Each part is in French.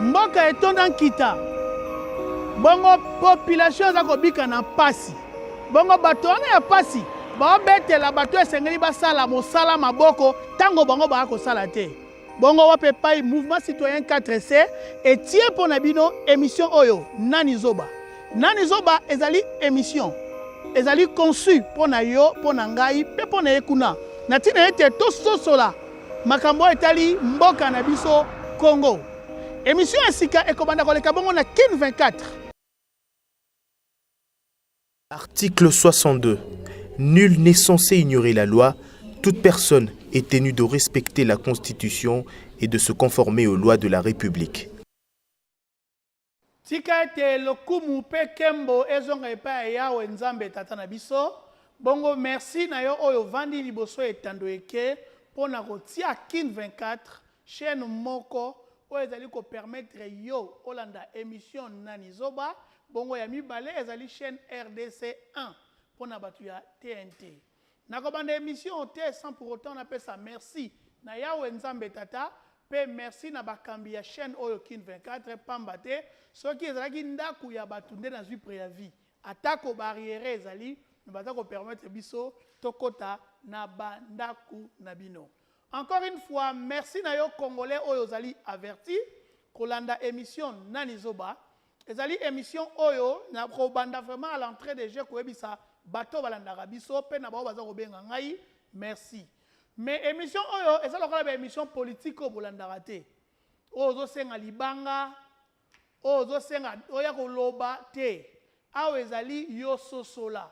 mboka etonda nkita bongo population za kobika na pasi bongo bato wana ya pasi baobetela bato esengeli basala mosala maboko tango bango baya kosala te bongo wape pai mouvement citoyen 4C etie mpo na bino émission oyo nani zoba ezali émission ezali conçu mpo na yo mpo na ngai mpe mpo na ye kuna na ntina ete tososola makambo etali mboka na biso Congo. Émission ya sika ekobanda koleka bongo na Kin 24. Article 62. Nul n'est censé ignorer la loi. Toute personne est tenue de respecter la Constitution et de se conformer aux lois de la République. Tika ete lokumu pe kembo ezonga epai ya yawe nzambe tata na biso. Bongo merci na yo oyo vandi liboso etando eke pona kotia Kin 24 chaîne moko oyo ezali ko permettre yo olanda émission nani zoba bongo ya mibale ezali chaîne RDC 1 pona batu ya TNT. Nakobanda émission te sans pour autant na pesa merci na yawe nzambe tata pe merci na bakambi ya chaîne oyo Kin 24 pamba te soki ezalaki ndaku ya batu nde na zwi préavis atako barrière ezali nous allons permettre biso tokota na bandaku na bino. Encore une fois, merci na yo Congolais oyo zali averti kolanda émission nani zoba. Ezali émission oyo na kobanda vraiment à l'entrée des jeux ko ebisa bato balanda biso pe na bao baza ko benga ngai merci. Mais émission oyo ezali lokola ba émission politique o bolanda raté. Ozo senga libanga, ozo senga oya ko loba te. Awo ezali yo sosola.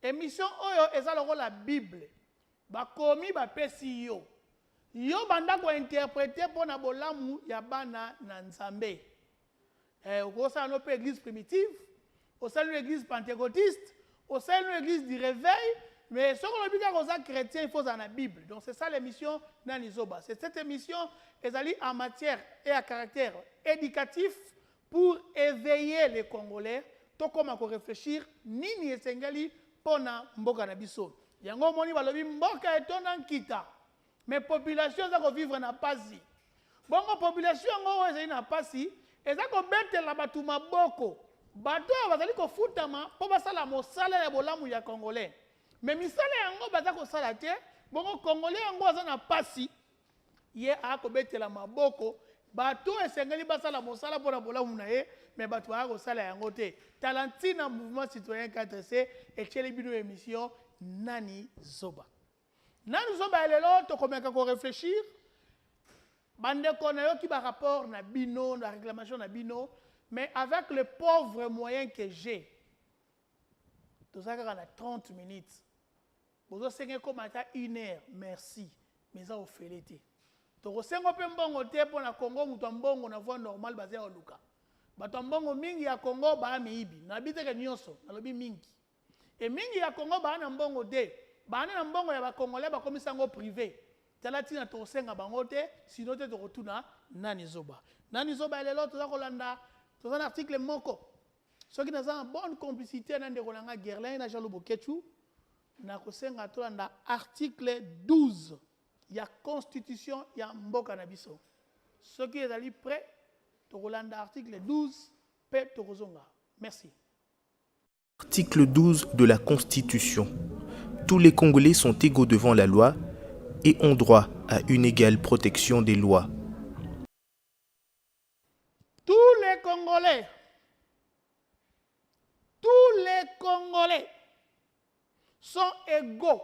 Émission oyo eza lokola Bible. Bakomi bapesi yo. Yo banda ko interpréter pona bolamu ya bana na nzambe. Au sein de notre église primitive, au sein de l'église pentecôtiste, au sein de l'église du réveil, mais ce qu'on a dit chrétien, il faut dans la Bible. Donc c'est ça l'émission Nanizoba. C'est cette émission est en matière et à caractère éducatif pour éveiller les Congolais. Tout comme on réfléchir, nini esengali pona mboka na biso. Yango moni balobi mboka etona nkita. Mais population za ko vivre na pasi. Bongo population ngo ezali na pasi, eza ko betela batu maboko. Bato bazali ko futama po basala mosala ya bolamu ya Congolais. Mais misala yango baza ko sala te, bongo Congolais yango aza na pasi. Ye a ko betela maboko, bato esengeli basala mosala pona bolamu na ye. Mais bato a ko sala yango te. Talentina mouvement citoyen 4C et chez bino émission Nani Zoba. Nani Zoba elelo to komeka ko réfléchir. Bande konayo ki ba rapport na bino, la réclamation na bino, mais avec le pauvre moyen que j'ai. Tout ça on a 30 minutes. Bozo senge ko mata 1 heure, merci. Mais ça ofélité. To sengo pe mbongo te pona Congo mutu mbongo na voie normale basé au luka. Bato mbongo mingi ya Congo ba miibi na biteke nyonso na lobi mingi e mingi ya Congo ba na mbongo de ba na mbongo ya ba Congolais ba komisa ngo privé tala tina to senga bango te sino te to rotuna nani zoba elelo to za kolanda to za article moko soki na za bonne complicité na ndeko nanga Gerlin na Jean Bokechu na ko senga to landa article 12 ya constitution ya mboka na biso soki ezali prêt article 12, Pep Torozonga. Merci. Article 12 de la Constitution. Tous les Congolais sont égaux devant la loi et ont droit à une égale protection des lois. Tous les Congolais sont égaux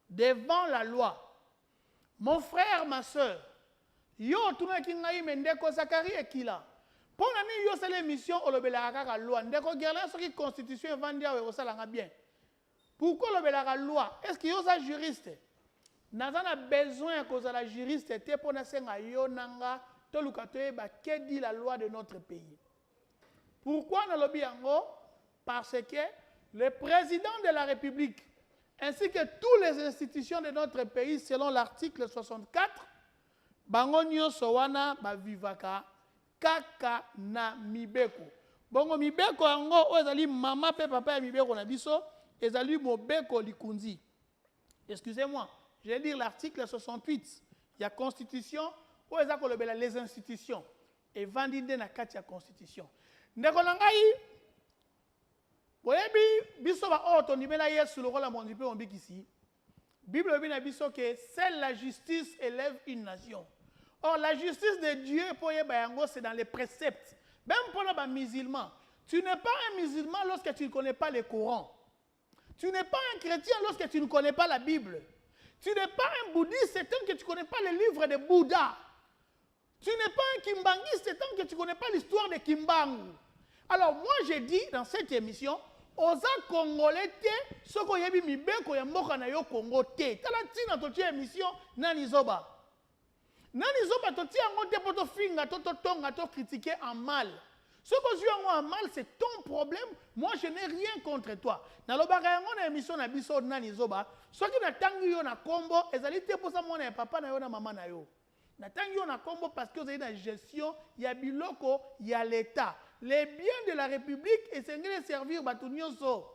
devant la loi. Mon frère, ma soeur, yo tuna kingai mendeko Zakari ekila pona ni yo sala émission olobela kaka loi ndeko Gerlin soki constitution vandia we osala nga bien pourquoi olobela ka loi est-ce que yo sa juriste nazana besoin que la juriste te pona senga yo nanga toluka toyeba que dit la loi de notre pays pourquoi na lobi yango parce que le président de la République ainsi que toutes les institutions de notre pays selon l'article 64 bango nyonso wana bavivaka kaka na mibeko. Bongo mibeko yango ezali mama pe papa ya mibeko na biso ezali mobeko likunzi. Excusez-moi, je vais dire l'article 68 de la Constitution où ezako lobela les institutions. et vandi nde na kati ya constitution. Ndeko na ngai, boyebi biso ba oyo tondimela Yesu lokola mondi mpe mombikisi. Bible lobi na biso que seule la justice élève une nation. Or la justice de Dieu pour yeba yango c'est dans les préceptes. Même pour les musulmans, tu n'es pas un musulman lorsque tu ne connais pas le Coran. Tu n'es pas un chrétien lorsque tu ne connais pas la Bible. Tu n'es pas un bouddhiste tant que tu ne connais pas le livre de Bouddha. Tu n'es pas un kimbangiste tant que tu ne connais pas l'histoire de Kimbangu. Alors moi j'ai dit dans cette émission, oza Congolais te, soko yebi mibeko ya mboka na yo Congo te. Tala tina toti émission nani zoba. Nani zoba toti yango te poto finga to tonga to critiquer en mal. Ce que je suis en mal, c'est ton problème. Moi, je n'ai rien contre toi. Dans le bagage, on a une émission na biso nani zoba. Ce qui n'a tangi yo na combo, ezali te pour ça moi na papa na yo na maman na yo. Na tangi yo na combo parce que vous avez une gestion, il y a biloko, il y a l'État. Les biens de la République et c'est de servir batunyo so.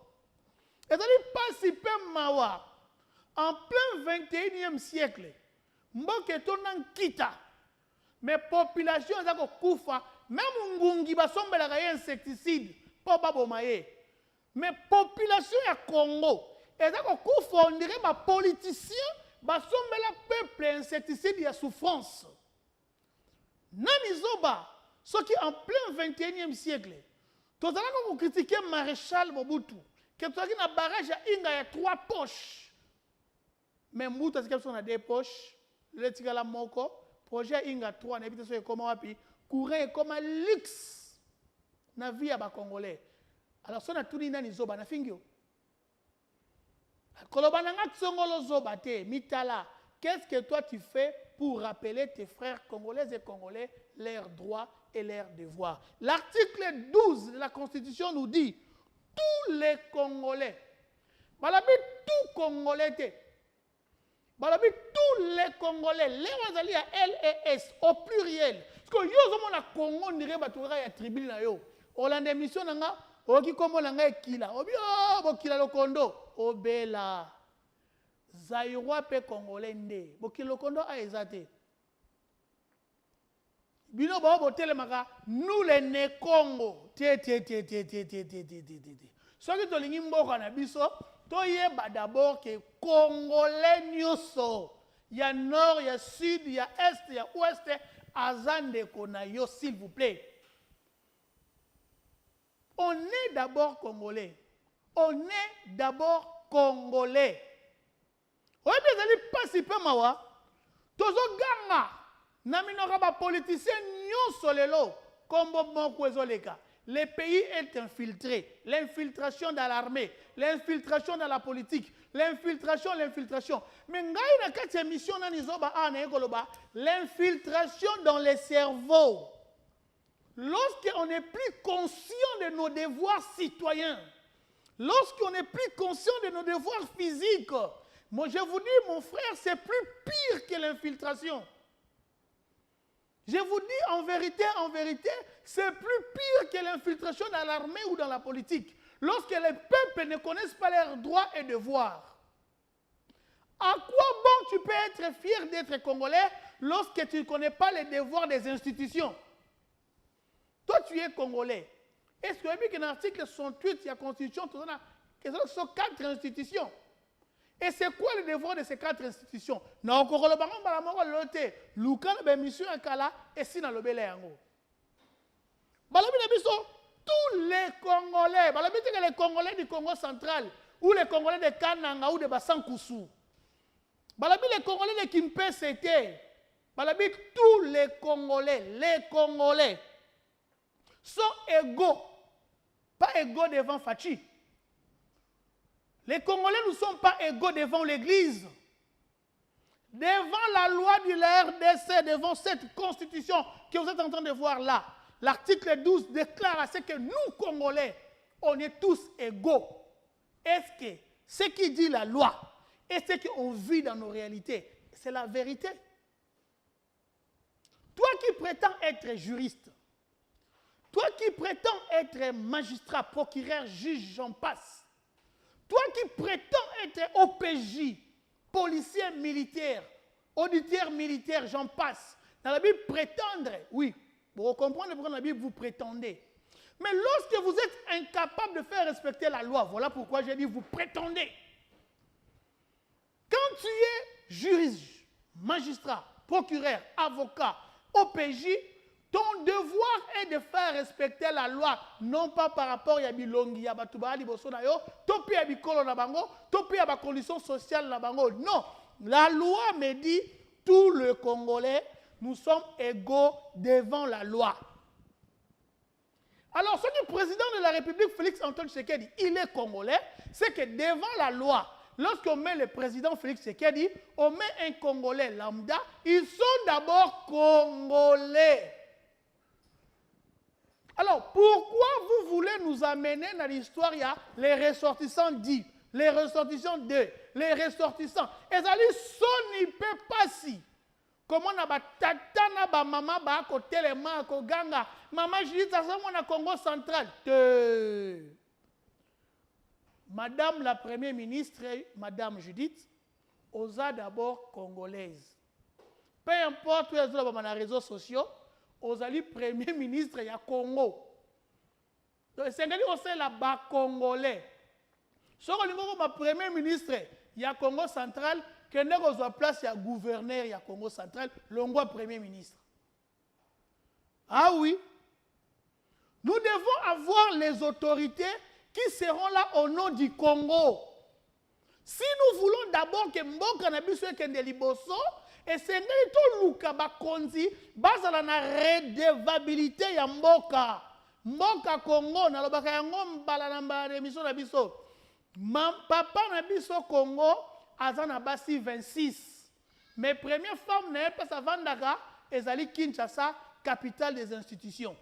Ezali pas si peu mawa. En plein 21e siècle, mboke tonan kita. Mais population ezako kufa. Même ngungi basombelaka ye insecticide po baboma ye. Mais population ya Congo ezako kufa on dirait ba politicien basombela peuple insecticide ya souffrance. Nani zoba ce qui en plein 21e siècle tozalaka ko critiquer maréchal Mobutu que tozaki na barrage ya inga ya 3 poches. Mais Mobutu aziki son na 2 poches, le tigala moko projet inga 3 na ebite so ekoma wapi courir comme un luxe na vie à Congolais. Alors, si on a tout dit dans les zoba, na fingio. Qu'est-ce que toi tu fais pour rappeler tes frères congolais et congolais leurs droits et leurs devoirs? L'article 12 de la Constitution nous dit tous les Congolais, balabi tout Congolais, balabi tous les Congolais, les Wazali à L et S au pluriel. Parce que yo na Congo ndire batura ya tribu na yo. Olanda émission nanga oki kombo nanga ekila. Obi bokila lokondo obela. Zairwa pe congolais nde. Bokila lokondo a ezate. Bino ba botele maka nous les ne Congo. Te. Soki to lingi mboka na biso to yeba d'abord que congolais nyoso. Ya nord, ya sud, ya est, ya ouest. Azande Konayo, s'il vous plaît. On est d'abord congolais. On est d'abord congolais. Oui, mais vous n'allez pas si peu mawa. Tozo ganga. Naminoka ba politicien nyon solelo. Kombo moko ezoleka. Le pays est infiltré. L'infiltration dans l'armée, l'infiltration dans la politique, l'infiltration. Mais ngai na kati émission na nizoba ana ekoloba, l'infiltration dans les cerveaux. Lorsqu'on n'est plus conscient de nos devoirs citoyens, lorsqu'on n'est plus conscient de nos devoirs physiques, moi je vous dis mon frère, c'est plus pire que l'infiltration. Je vous dis en vérité, c'est plus pire que l'infiltration dans l'armée ou dans la politique. Lorsque les peuples ne connaissent pas leurs droits et devoirs. À quoi bon tu peux être fier d'être congolais lorsque tu ne connais pas les devoirs des institutions? Toi, tu es congolais. Est-ce que vous avez vu qu'un article 68 de la Constitution, ce sont 4 institutions? Et c'est quoi le devoir de ces 4 institutions? Na okoko le bango bala moko lote, luka na mission akala et si na lobele yango. Balabi na biso tous les Congolais, balabi que les Congolais du Congo central ou les Congolais de Kananga ou de Bassankousou. Balabi les Congolais de Kimpese, balabi tous les Congolais sont égaux. Pas égaux devant Fachi. Les Congolais ne sont pas égaux devant l'Église. Devant la loi de la RDC, devant cette constitution que vous êtes en train de voir là, l'article 12 déclare à ce que nous, Congolais, on est tous égaux. Est-ce que ce qui dit la loi et ce qu'on vit dans nos réalités, c'est la vérité? Toi qui prétends être juriste, toi qui prétends être magistrat, procureur, juge, j'en passe, toi qui prétends être OPJ, policier militaire, auditeur militaire, j'en passe, dans la Bible, prétendre, oui, Vous comprenez pourquoi la Bible vous prétendez. Mais lorsque vous êtes incapable de faire respecter la loi, voilà pourquoi j'ai dit vous prétendez. Quand tu es juriste, magistrat, procureur, avocat, OPJ, ton devoir est de faire respecter la loi, non pas par rapport à bilongi, ya batuba liboso na yo, topi ya bikolo na bango, topi ya ba condition sociale na bango. Non, la loi me dit tous les Congolais, nous sommes égaux devant la loi. Alors, ce que le président de la République, Félix Antoine Tshisekedi, il est congolais, c'est que devant la loi, lorsqu'on met le président Félix Tshisekedi, on met un Congolais lambda, ils sont d'abord Congolais. Alors, pourquoi vous voulez nous amener dans l'histoire, il y a les ressortissants dits, les ressortissants d'eux, les ressortissants. Et ça dit, son n'y peut pas si. Comment on a tata na ba maman ba ko telema ko ganga. Maman Judith, ça c'est mon Congo central. Madame la Première ministre, Madame Judith, osa d'abord congolaise. Peu importe où elle est dans les réseaux sociaux, osali Premier ministre ya Congo. Donc c'est la ba congolais. Sur le niveau ma Premier ministre ya Congo central, que nous avons place ya gouverneur ya Congo central, l'ongwa Premier ministre. Ah oui. Nous devons avoir les autorités qui seront là au nom du Congo. Si nous voulons d'abord que Mboka na biso ekende liboso, et c'est tout luka bakonzi, bazala na redevabilité ya Mboka. Mboka Congo, na lobaka yango mbala na mbala émission na biso. Papa na biso Congo, azana basi 26. Mes premières femmes n'aient pas sa vandaka, ezali Kinshasa, capitale des institutions.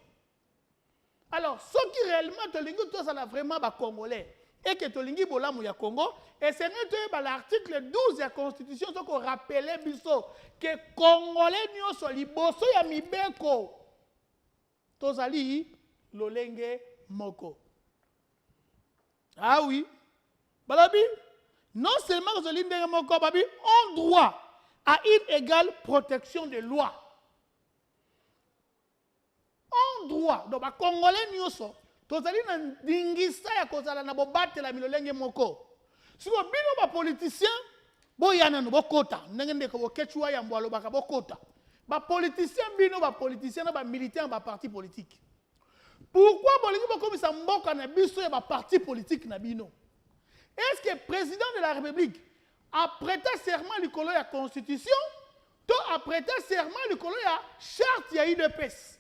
Alors, ce qui réellement tolingi tout ça là vraiment ba congolais et que tolingi bolamu ya Congo et c'est notre l'article 12 de la constitution ce qu'on rappelait biso que congolais nyoso liboso ya mibeko tozali lolenge moko. Ah oui. Balabi, non seulement que lolenge moko babi ont droit à une égale protection des lois. En droit, donc les Congolais nyoso, tozali na dingisa ya kozala na bobatela milolenge moko. Si vous bino ba politicien, boyana no bokota, ndenge ndeko bokechua ya mbwalo baka bokota. Ba politicien bino ba politicien na ba militaire ba parti politique. Pourquoi bolingi bokomisa mboka na biso ya ba parti politique na bino? Est-ce que le président de la République a prêté serment likolo ya constitution, to a prêté serment likolo ya charte ya UDPS?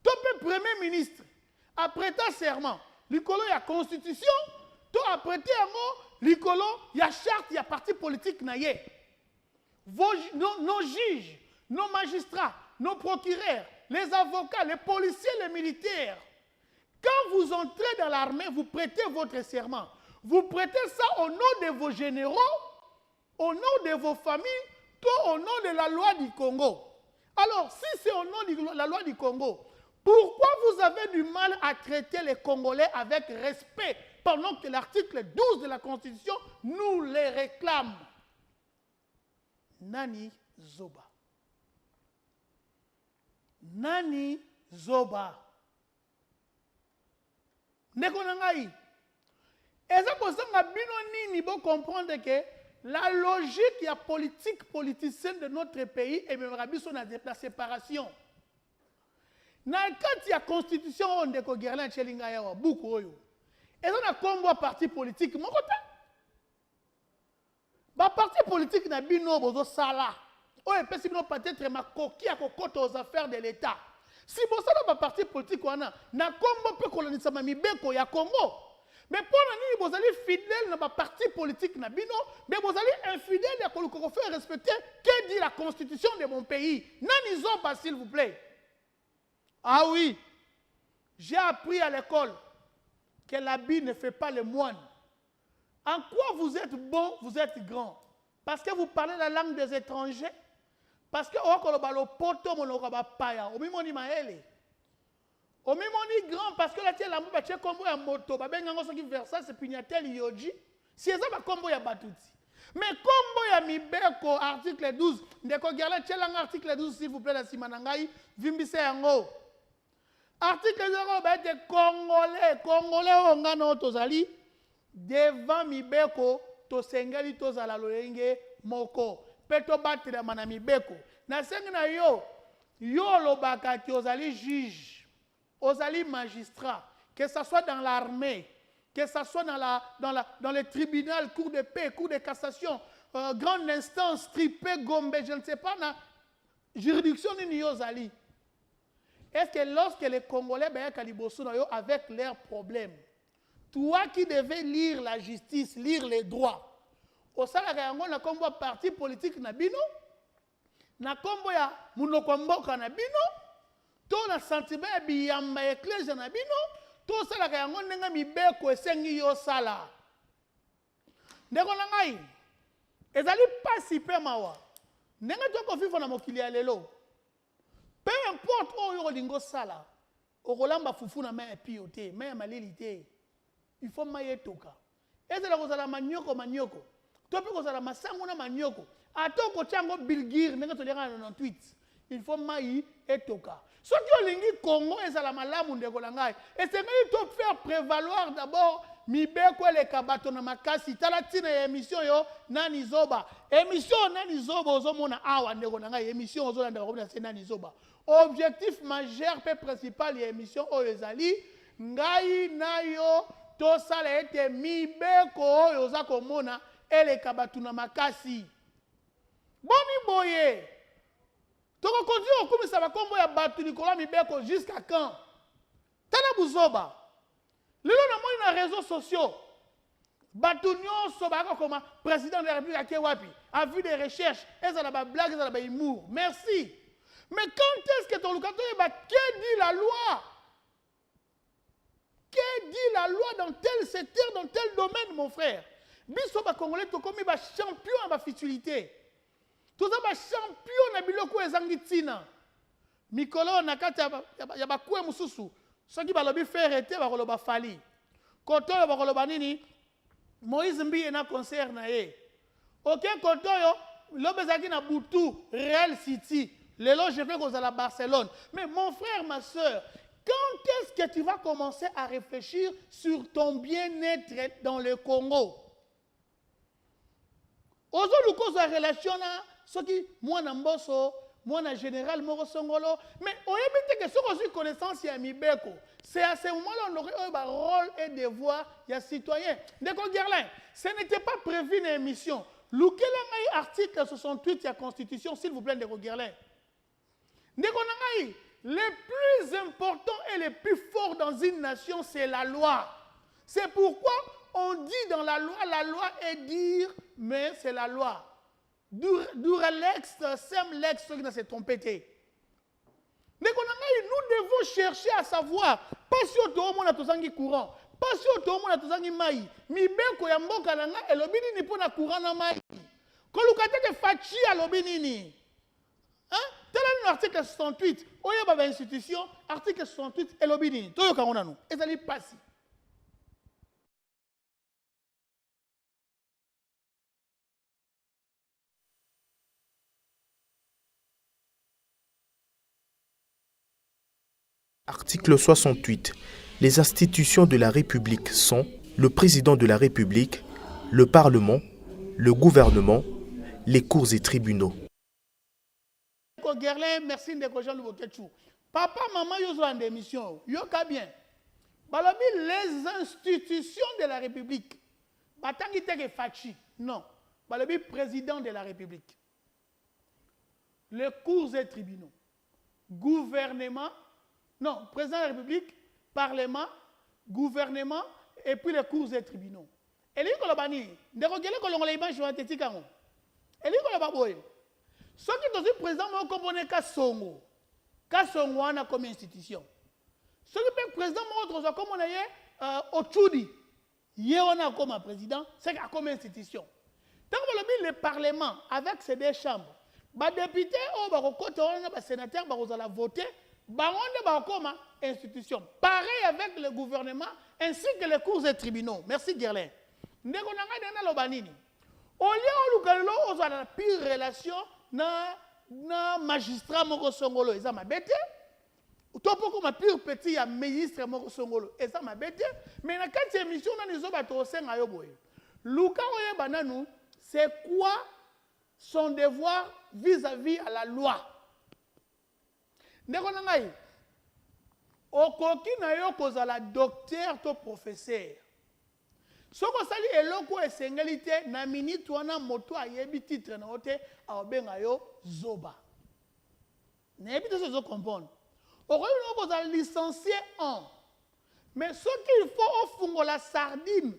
Le Premier ministre a prêté serment, l'icolo y a constitution, tu as prêté un mot, l'icolo y a charte, y a parti politique naïe. Nos juges, nos magistrats, nos procureurs, les avocats, les policiers, les militaires, quand vous entrez dans l'armée, vous prêtez votre serment. Vous prêtez ça au nom de vos généraux, au nom de vos familles, tout au nom de la loi du Congo. Alors, si c'est au nom de la loi du Congo, pourquoi vous avez du mal à traiter les Congolais avec respect pendant que l'article 12 de la Constitution nous les réclame? Nani Zoba. Nani Zoba. Nekonangai. Et ça pour ça que nous devons comprendre que la logique et la politique politicienne de notre pays est même la séparation. Dans le cas de la constitution, on a beaucoup de et on a combat parti politique. Mon côté, le parti politique n'a pas de sala. On peut-être ma coquille à côté aux affaires de l'État. Si vous avez un parti politique, on a combat peut coloniser ma mibeko ya Congo. Mais pour vous allez fidèle dans le parti politique, mais vous allez infidèle à faire respecter que dit la constitution de mon pays. N'en pas, s'il vous plaît. Ah oui, j'ai appris à l'école que l'habit ne fait pas le moine. En quoi vous êtes bon, vous êtes grand? Parce que vous parlez la langue des étrangers? Parce que vous êtes grand parce que là, tu as la moto, c'est Pignatel Yoji. Si ça va combo ya batuti. Mais comme ya mibeko article 12, ndeko gerla tchelang article 12 s'il vous plaît la simanangai, vimbise yango. Article 0 ba ete Congolais ongano tozali devant mibeko to sengeli tozala lolenge moko. Peto batela mana mibeko. Na sengi na yo lobaka ti ozali juge, ozali magistrat, que ça soit dans l'armée, que ce soit dans le tribunal, cour de paix, cour de cassation, grande instance, tripé, gombe, je ne sais pas, na juridiction ni yozali. Est-ce que lorsque les Congolais avec leurs problèmes, toi qui devais lire la justice, lire les droits, au salaire na kombo parti politique na bino, na kombo ya munoko mboka na bino, to na sentiment ya biyamba église na bino, to salaka yango ndenga mibeko esengi yo sala. Ndeko na ngai, ezali pasi pe mawa. Ndenga to ko vivre na mokili ya lelo. Peu importe où yo lingo sala, okolamba fufu na main pioté, main malilité. Il faut maye toka. Ezala ko sala manyoko. To pe ko sala masango na manyoko. Atoko chango bilgir ndenga to lera 98. Il faut mayi etoka. Ce qui est lingi Congo et la malamu ndeko langai. Et c'est même tout faire prévaloir d'abord mibeko le kabato na makasi tala tina émission yo nani zoba. Émission nani zoba ozomona awa ndeko langai émission ozolanda ko na nani zoba. Objectif majeur pe principal ya émission oyezali ngai nayo to sala ete mibeko oyo za komona ele kabato na makasi. Boni boye. Donc on continue comme ça va comme ya batu Nicolas Mibeko jusqu'à quand? Tana buzoba. Lelo na moi na réseaux sociaux. Batu nyonso ba comme président de la République à Kewapi a vu des recherches, et ça la blague, ça la humour. Merci. Mais quand est-ce que ton locateur que dit la loi? Que dit la loi dans tel secteur, dans tel domaine mon frère? Biso ba congolais to comme ba champion en ba futilité. Tout ça, champion na biloko ezangi tina. Mikolo na kati ya bakwe mususu. Soki balobi faire ete bakoloba fali. Kotoyo bakoloba nini? Moïse Mbiye na concert na ye. OK kotoyo lobezaki na Butu, Real City. Lelo je vais à Barcelone. Mais mon frère, ma soeur, quand est-ce que tu vas commencer à réfléchir sur ton bien-être dans le Congo? Ozo lukozo relation na soki mwana mboso mwana général moko songolo mais oyebite que soki ozwi connaissance ya mibeko c'est à ce moment là on aurait un rôle et devoir ya citoyen. Ndeko Gerlin, ce n'était pas prévu une émission. Lukela ngai article 68 ya constitution s'il vous plaît Ndeko Gerlin. Ndeko ngai, le plus important et le plus fort dans une nation c'est la loi. C'est pourquoi on dit dans la loi est dire mais c'est la loi. Duralex, Semlex, ceux qui s'est trompé. Mais nous devons chercher à savoir, pas si au monde a tout courant, pas si au monde a tout maï, mi beko ya mboka nanga et lobini ni pour na courant na maï. Kolukate de fachi à lobini. Hein? Tel est l'article 68. Oye baba institution, article 68 et lobini. Toyo kangona nous. Et ça lui passe. Article 68. Les institutions de la République sont le président de la République, le Parlement, le gouvernement, les cours et tribunaux. Merci de papa, maman, yo ont des missions. Yo ka bien. Balobi les institutions de la République. Batangi teke fachi. Non. Balobi président de la République. Les cours et tribunaux. Gouvernement. Non, président de la République, Parlement, gouvernement, et puis les cours et tribunaux. Et les Kolobani, de regarder que l'on les images sur un tétique. Et les Kolobaboy. Ce qui est président, on comprend Kassongo. Kassongo, on a comme institution. Ce qui est président, on a comme on a Ochudi. Hier, on a comme président, c'est comme institution. Tant que le Parlement, avec ses deux chambres, les députés, les sénateurs, ils vont voter. Comme institution. Pareil avec le gouvernement ainsi que les cours et tribunaux. Merci Gerlin. Au lieu de on a la pire relation na magistrat moko songolo eza mabete. Topo comme pire petit ya ministre moko songolo eza mabete. Mais na kati émission na nizo bato osenga yo boye. Luka oye bananu, c'est quoi son devoir vis-à-vis à la loi? Ndeko nangai okoki na yo kozala docteur to professeur. Soko sali eloko esengeli te na minute wana moto ayebi titre na ote aobenga yo zoba. Na yebi te zo comprendre. Okoki na kozala licencié en. Mais ce qu'il faut ofungo la sardine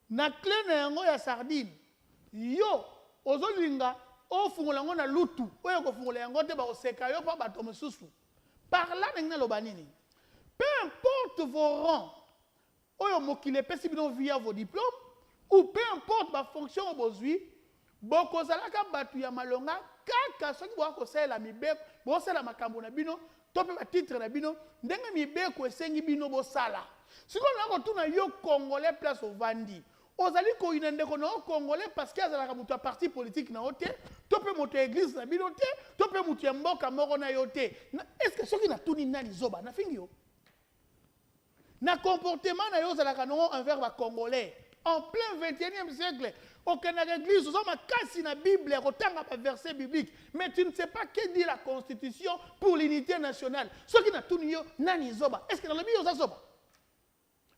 na clé na yango ya sardine. Yo ozolinga ofungo lango na lutu. Oyo kofungola yango te ba oseka yo pa bato mosusu. Par là n'engna lobanini. Peu importe vos rangs. Oyo mokile pesi bino via vos diplômes ou peu importe ma fonction obozui bokozalaka batu ya malonga kaka soki boa kosala mibeko bosala makambo na bino tope ba titre na bino ndenge mibeko esengi bino bosala siko na ko tuna yo congolais place au vandi ozali ko inendeko na congolais parce que azalaka mutu a parti politique na ote tope moto église na bino te tope mutu ya mboka moko na yo te est-ce que soki na tuni nani zoba na fingi yo na comportement na yo zalaka non envers les Congolais en plein 21e siècle aucune église aux hommes casse na Bible autant à verset biblique mais tu ne sais pas que dit la constitution pour l'unité nationale ce qui n'a tout yo nani zoba est-ce que dans le bio zoba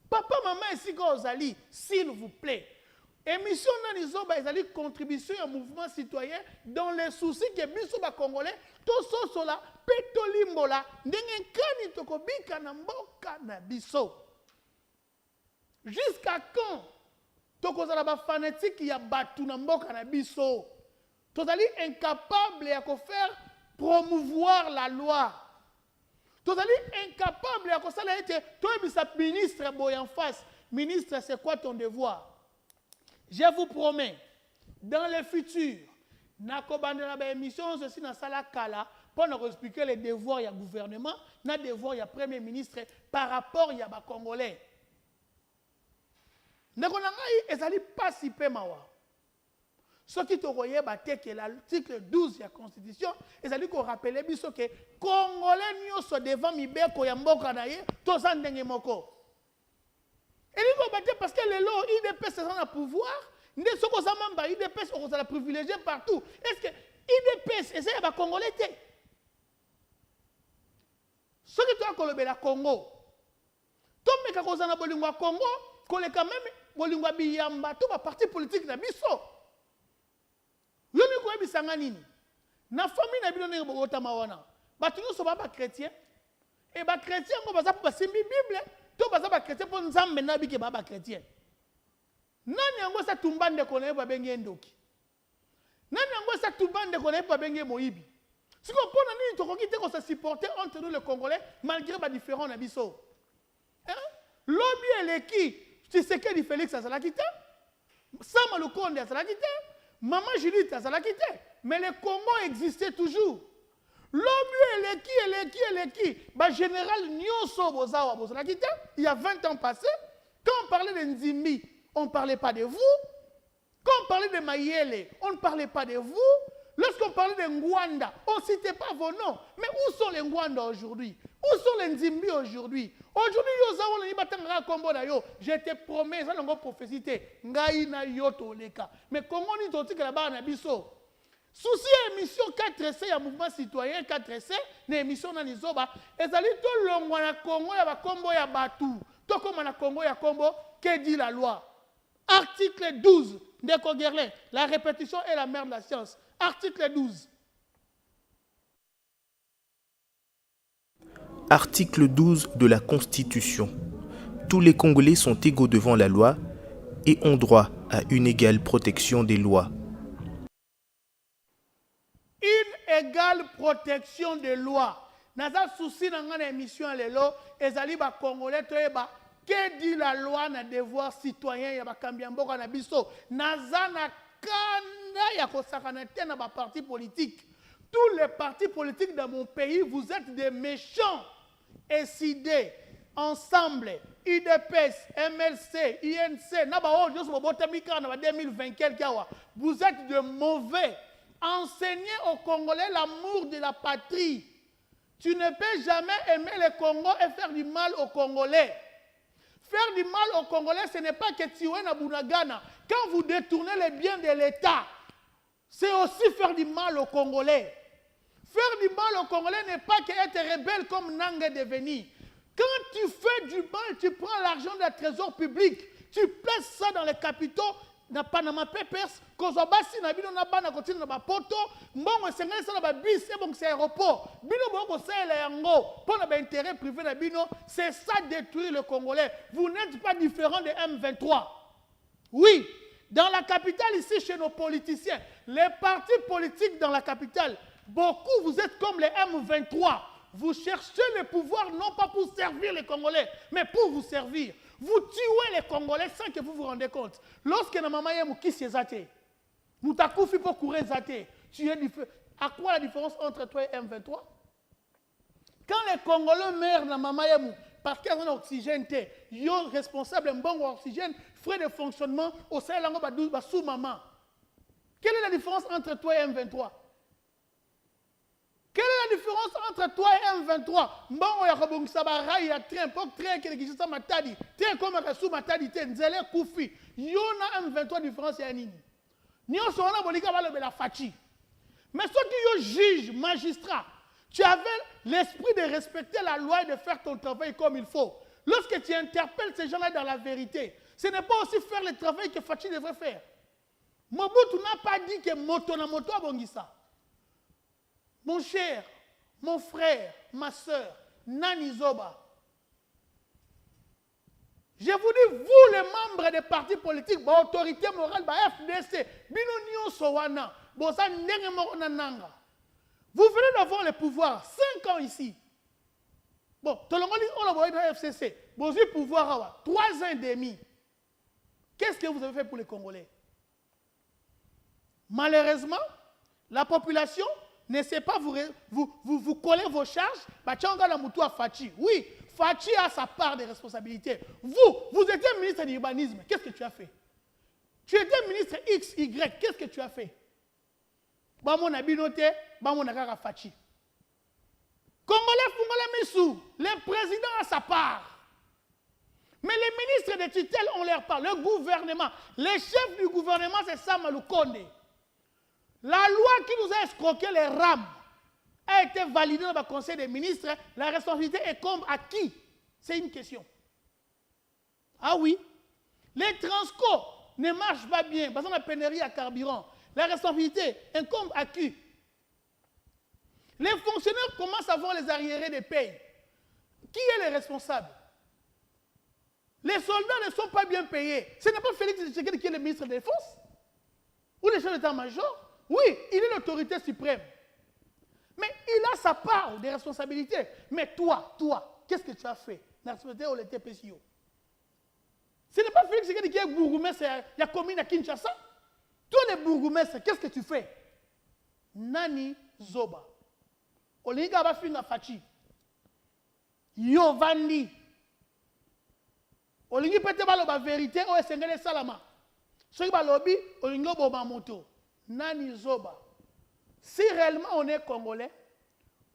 papa maman ici quand ozali s'il vous plaît émission nani zoba ezali contribution au mouvement citoyen dans les soucis que biso ba congolais to sosola peto limbola ndenge kani tokobika na mboka na biso jusqu'à quand tokozala ba fanatique ya batu na mboka na biso tozali incapable ya ko faire promouvoir la loi tozali incapable ya ko sala ete toyebisa ministre boy en face ministre c'est quoi ton devoir? Je vous promets, dans le futur, nakobandela ba émission ceci na sala kala pour nous expliquer les devoirs du gouvernement, na devoirs du premier ministre par rapport ya ba congolais. Nekonangai ezali pas si peu mawa. Ce qui te voyait que l'article 12 de la Constitution, ezali ko rappeler biso que congolais nyoso devant mibeko ya mboka na ye to sandenge moko. Et il parce que les lois IDPS sont à pouvoir, ne sont pas même IDPS sont la privilégié partout. Est-ce que IDPS essaie de Congolais? Ce qui doit colober la Congo, tout le monde qui a bolingwa Congo, collé quand même bolingwa biyamba, tout le parti politique na biso. Yoni ko ebisanga nini? Na famille na bino ne bogota mawana. Batu nyo so ba chrétien. Et ba chrétien ngo baza pour simbi Bible. To baza ba chrétien pour nzambe na bike ba chrétien. Nani yango sa tumbande ko na ba benge ndoki. Nani yango sa tumbande ko na ba benge moyibi. Si ko pona nini to kokite ko se supporter entre nous les Congolais malgré ba différents na biso. Hein? Lobi eleki, tu sais que Félix a la quitté. Sama Lukonde a la quitté. Maman Judith a la quitté. Mais le Congo existait toujours. L'homme eleki, bah général Nyonso Bozawa Bozalakite, il y a 20 ans passés, quand on parlait de Nzimbi, on ne parlait pas de vous. Quand on parlait de Mayele, on ne parlait pas de vous. Lorsqu'on parlait de Ngwanda, on ne citait pas vos noms. Mais où sont les Ngwanda aujourd'hui? Où sont les Nzimbi aujourd'hui? Aujourd'hui, je te promets, ça n'a prophétie. Ngaïna yoto leka. Mais comment on dit que là-bas, on a biso? Souci émission 4C, il y a mouvement citoyen 4C, une émission dans les Zoba, et ça dit tout le monde na Congo, il y a Congo, il y a Batou. Tout comme na Congo, il y a Congo, que dit la loi? Article 12, Ndeko Gerlin, la répétition est la mère de la science. Article 12. Article 12 de la Constitution. Tous les Congolais sont égaux devant la loi et ont droit à une égale protection des lois. Une égale protection des lois. Naza souci dans une émission lelo ezali ba Congolais toyeba que dit la loi na devoir citoyen ya ba kambiamboka na biso naza na kanda ya kosakana te na ba parti politique. Tous les partis politiques dans mon pays, vous êtes des méchants. Décidez ensemble IDPS, MLC, INC, vous êtes de mauvais. Enseignez aux Congolais l'amour de la patrie. Tu ne peux jamais aimer le Congo et faire du mal aux Congolais. Faire du mal aux Congolais, ce n'est pas que tuer na Bunagana. Quand vous détournez les biens de l'État, c'est aussi faire du mal aux Congolais. Faire du mal aux Congolais n'est pas qu'être rebelle comme Nang est devenu. Quand tu fais du mal, tu prends l'argent du trésor public, tu places ça dans les capitaux, na Panama Papers, kozobasi na bino na bana kotina na bapoto, mbongo sengeli ça na ba bus et bon c'est aéroport. Bino bongo c'est la yango, pour na ba intérêt privé na bino, c'est ça détruire le Congolais. Vous n'êtes pas différent de M23. Oui, dans la capitale ici chez nos politiciens, les partis politiques dans la capitale, beaucoup vous êtes comme les M23. Vous cherchez le pouvoir non pas pour servir les Congolais, mais pour vous servir. Vous tuez les Congolais sans que vous vous rendez compte. Lorsque na maman yemu qui s'est zate, mutakoufi pour courir zate, tu es à quoi la différence entre toi et M23? Quand les Congolais meurent na maman yemu, parce qu'il y a un oxygène, il y a un responsable, un bon oxygène, frais de fonctionnement, au sein de la sous-maman. Quelle est la différence entre toi et M23? Quelle est la différence entre toi et M23? Mbongo ya kobongisa ba rail ya train, pok train qui existe matadi, train comme kasu matadi te nzele kufi. Yona M23 différence ya nini? Nyo sona bolika ba le la fachi. Mais ceux qui juge magistrat, tu avais l'esprit de respecter la loi et de faire ton travail comme il faut. Lorsque tu interpelles ces gens-là dans la vérité, ce n'est pas aussi faire le travail que Fachi devrait faire. Mobutu n'a pas dit que moto na moto a bongisa. Mon cher, mon frère, ma soeur, Nani Zoba, je vous dis, vous les membres des partis politiques, autorité morale, FDC, Bino Sowana, vous venez d'avoir le pouvoir, 5 ans ici. Bon, tout le monde dit, on a le FCC, vous avez le pouvoir, 3 ans et demi. Qu'est-ce que vous avez fait pour les Congolais? Malheureusement, la population ne sait pas vous coller vos charges. Oui, Fachi a sa part de responsabilité. Vous étiez ministre de l'urbanisme. Qu'est-ce que tu as fait? Tu étais ministre X, Y. Qu'est-ce que tu as fait? Fachi. Congolais, le président a sa part. Mais les ministres de tutelle ont leur part. Le gouvernement, le chef du gouvernement, c'est Sam Lukonde. La loi qui nous a escroqué les rames a été validée dans le Conseil des ministres. La responsabilité incombe à qui? C'est une question. Ah oui. Les transco ne marchent pas bien parce qu'on a pénurie à carburant. La responsabilité incombe à qui? Les fonctionnaires commencent à voir les arriérés des pays. Qui est le responsable? Les soldats ne sont pas bien payés. Ce n'est pas Félix Tshisekedi qui est le ministre de la Défense? Ou le chef d'état-major? Oui, il est l'autorité suprême. Mais il a sa part de responsabilité. Mais toi, qu'est-ce que tu as fait? Ce n'est pas Félix Tshisekedi qui est bourgmestre, il y a commune à Kinshasa. Toi, les bourgmestres, qu'est-ce que tu fais? Nani Zoba. Olinga va finir Fachi. Yovandi. Olingi peut-être la vérité, ou est-ce salama. Ceux qui lobby, olingo boba moto. Nani Zoba. Si réellement on est Congolais,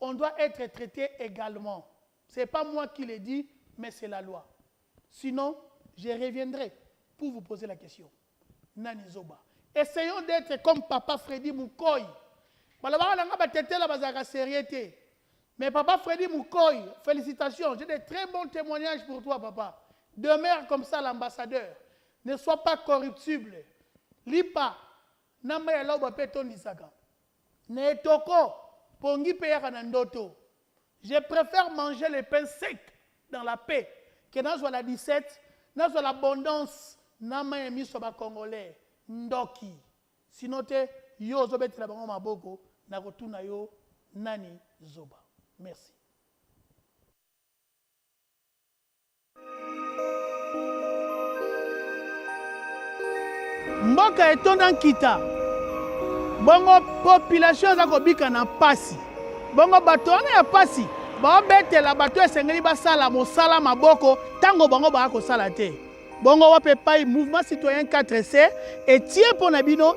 on doit être traité également. Ce n'est pas moi qui le dis, mais c'est la loi. Sinon, je reviendrai pour vous poser la question. Nani Zoba. Essayons d'être comme Papa Freddy Mukoy. Mais Papa Freddy Mukoy, félicitations. J'ai de très bons témoignages pour toi, Papa. Demeure comme ça l'ambassadeur. Ne sois pas corruptible. Lipa. Namba ya loba peton disaka. Ne toko pongi peyaka na ndoto. Je préfère manger le pain sec dans la paix que dans la 17, dans l'abondance, nama emi soba congolais ndoki. Sinon te yo zo betela bango maboko na kotuna yo Nani Zoba. Merci. Mboka etonda nkita. Bongo population za kobika na pasi. Bongo bato wana ya pasi. baobetela bato esengeli basala mosala maboko ntango bango bakosala te bongo wape pai mouvement citoyen 4C etie mpo na bino